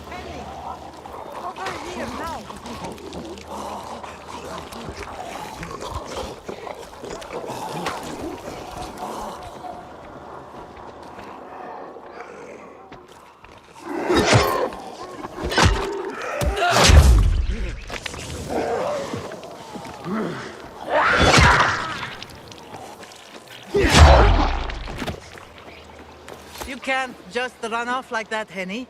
Penny! Over here, now! You can't just run off like that, Henny.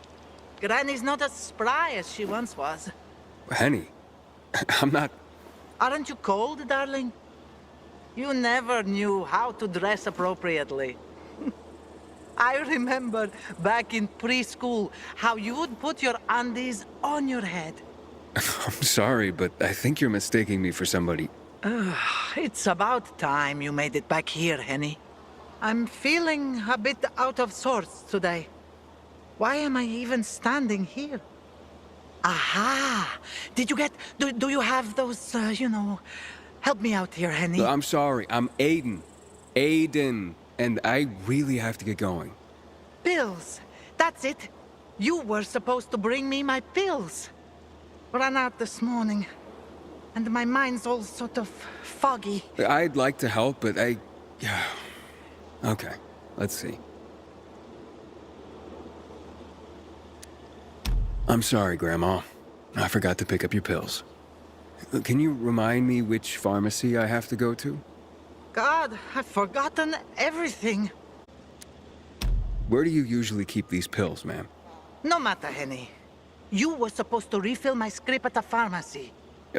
Granny's not as spry as she once was. Henny, I'm not... Aren't you cold, darling? You never knew how to dress appropriately. I remember back in preschool how you would put your undies on your head. I'm sorry, but I think you're mistaking me for somebody. It's about time you made it back here, Henny. I'm feeling a bit out of sorts today. Why am I even standing here? Aha! Did you get... Do you have those, Help me out here, Henny. I'm sorry, I'm Aiden. Aiden. And I really have to get going. Pills. That's it. You were supposed to bring me my pills. Ran out this morning. And my mind's all sort of foggy. I'd like to help, but Yeah. Okay, let's see. I'm sorry, Grandma. I forgot to pick up your pills. Can you remind me which pharmacy I have to go to? God, I've forgotten everything. Where do you usually keep these pills, ma'am? No matter, Henny. You were supposed to refill my script at the pharmacy.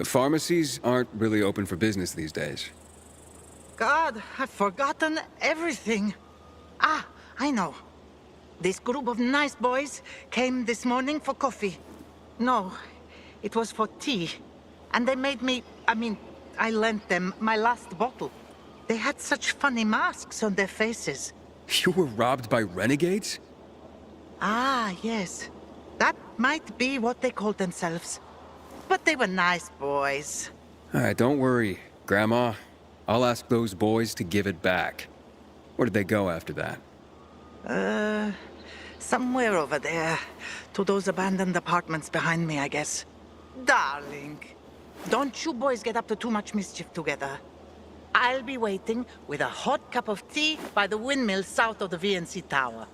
Pharmacies aren't really open for business these days. God, I've forgotten everything. Ah, I know. This group of nice boys came this morning for coffee. No, it was for tea. And they made me... I lent them my last bottle. They had such funny masks on their faces. You were robbed by renegades? Ah, yes. That might be what they called themselves. But they were nice boys. All right, don't worry, Grandma. I'll ask those boys to give it back. Where did they go after that? Somewhere over there. To those abandoned apartments behind me, I guess. Darling, don't you boys get up to too much mischief together. I'll be waiting with a hot cup of tea by the windmill south of the VNC Tower.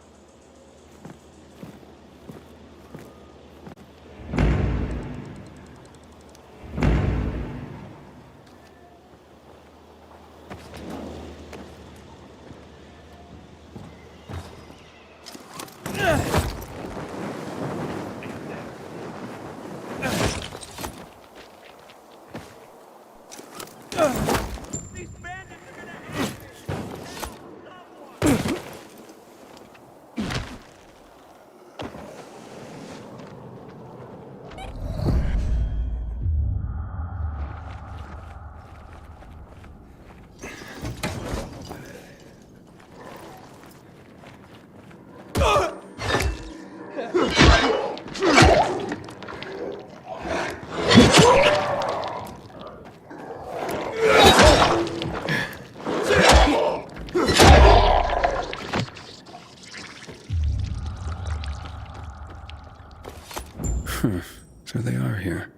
So they are here.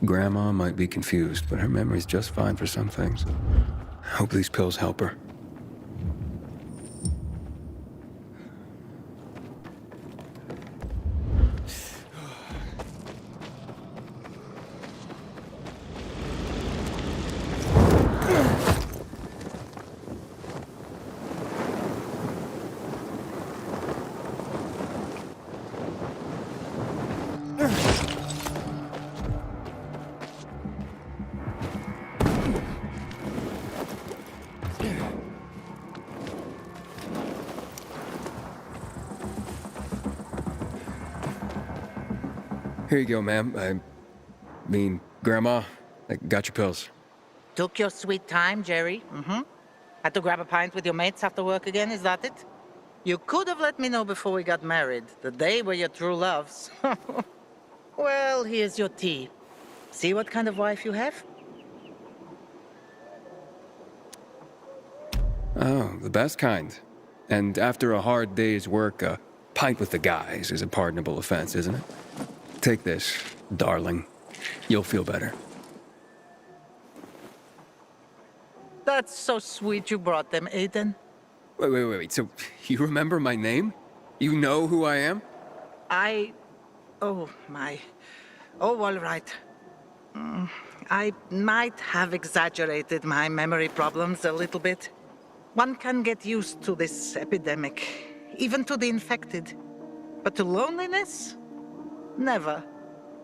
Grandma might be confused, but her memory's just fine for some things. I hope these pills help her. Here you go, ma'am. Grandma, I got your pills. Took your sweet time, Jerry. Had to grab a pint with your mates after work again, is that it? You could have let me know before we got married. The day were your true loves. Well, here's your tea. See what kind of wife you have? Oh, the best kind. And after a hard day's work, a pint with the guys is a pardonable offense, isn't it? Take this, darling. You'll feel better. That's so sweet you brought them, Aiden. Wait. So, you remember my name? You know who I am? Oh, my. Oh, all right. I might have exaggerated my memory problems a little bit. One can get used to this epidemic, even to the infected. But to loneliness? Never.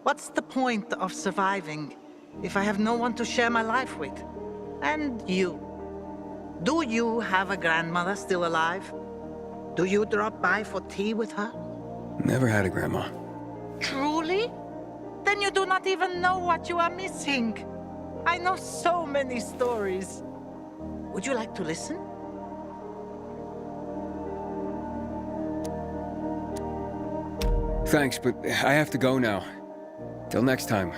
What's the point of surviving if I have no one to share my life with? And you. Do you have a grandmother still alive? Do you drop by for tea with her? Never had a grandma. Truly? Then you do not even know what you are missing. I know so many stories. Would you like to listen? Thanks, but I have to go now. Till next time,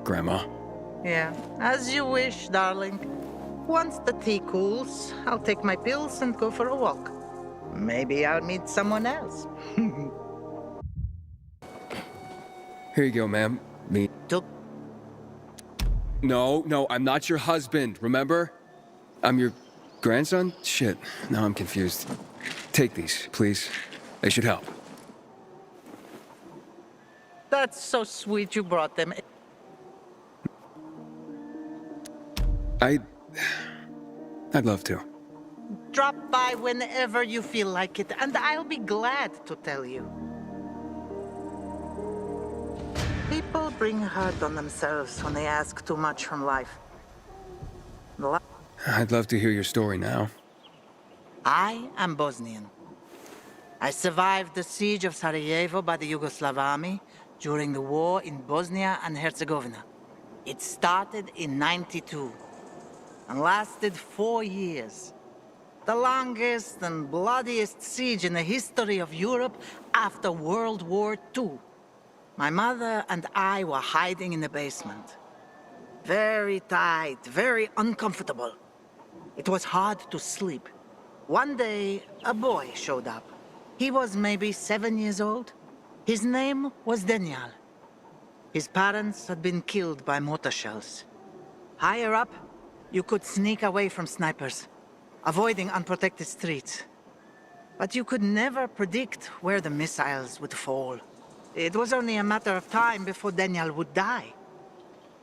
Grandma. Yeah, as you wish, darling. Once the tea cools, I'll take my pills and go for a walk. Maybe I'll meet someone else. Here you go, ma'am. Me. Took No, I'm not your husband, remember? I'm your grandson? Shit, now I'm confused. Take these, please. They should help. That's so sweet you brought them. I'd love to. Drop by whenever you feel like it, and I'll be glad to tell you. People bring hurt on themselves when they ask too much from life. I'd love to hear your story now. I am Bosnian. I survived the siege of Sarajevo by the Yugoslav army during the war in Bosnia and Herzegovina. It started in '92 and lasted 4 years. The longest and bloodiest siege in the history of Europe after World War II. My mother and I were hiding in the basement. Very tight, very uncomfortable. It was hard to sleep. One day, a boy showed up. He was maybe 7 years old. His name was Daniel. His parents had been killed by mortar shells. Higher up, you could sneak away from snipers, avoiding unprotected streets. But you could never predict where the missiles would fall. It was only a matter of time before Daniel would die.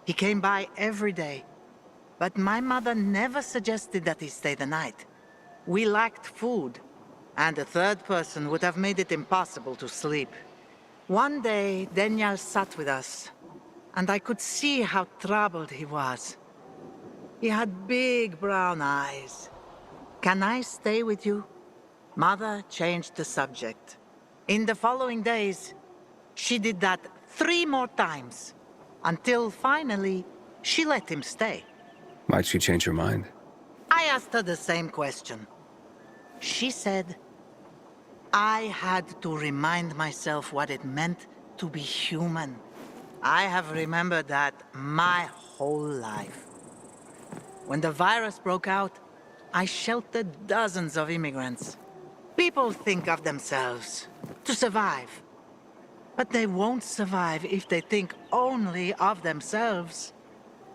He came by every day, but my mother never suggested that he stay the night. We lacked food, and a third person would have made it impossible to sleep. One day, Daniel sat with us, and I could see how troubled he was. He had big brown eyes. "Can I stay with you?" Mother changed the subject. In the following days, she did that 3 more times, until finally, she let him stay. Why'd she change her mind? I asked her the same question. She said, I had to remind myself what it meant to be human. I have remembered that my whole life. When the virus broke out, I sheltered dozens of immigrants. People think of themselves to survive. But they won't survive if they think only of themselves.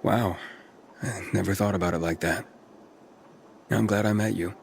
Wow. I never thought about it like that. I'm glad I met you.